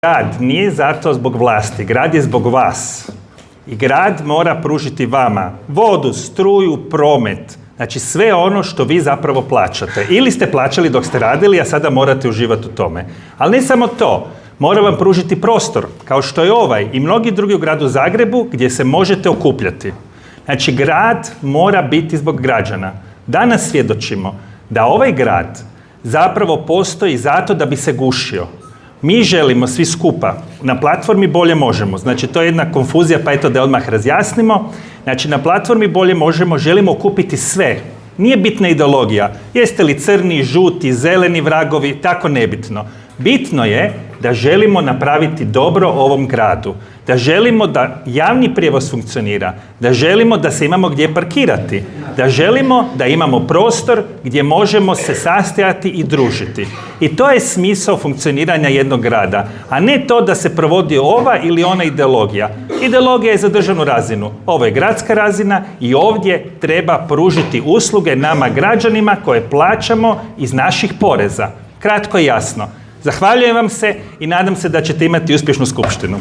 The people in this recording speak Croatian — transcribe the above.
Grad nije zato zbog vlasti, grad je zbog vas. I grad mora pružiti vama vodu, struju, promet, znači sve ono što vi zapravo plaćate. Ili ste plaćali dok ste radili, a sada morate uživati u tome. Ali ne samo to, mora vam pružiti prostor, kao što je ovaj i mnogi drugi u gradu Zagrebu, gdje se možete okupljati. Znači, grad mora biti zbog građana. Danas svjedočimo da ovaj grad zapravo postoji zato da bi se gušio. Mi želimo svi skupa na platformi Bolje možemo. Znači, to je jedna konfuzija, pa eto da odmah razjasnimo. Znači, na platformi Bolje možemo želimo okupiti sve. Nije bitna ideologija. Jeste li crni, žuti, zeleni vragovi, tako nebitno. Bitno je da želimo napraviti dobro ovom gradu. Da želimo da javni prijevoz funkcionira. Da želimo da se imamo gdje parkirati. Da želimo da imamo prostor gdje možemo se sastajati i družiti. I to je smisao funkcioniranja jednog grada. A ne to da se provodi ova ili ona ideologija. Ideologija je za državnu razinu. Ovo je gradska razina i ovdje treba pružiti usluge nama građanima koje plaćamo iz naših poreza. Kratko i jasno. Zahvaljujem vam se i nadam se da ćete imati uspješnu skupštinu.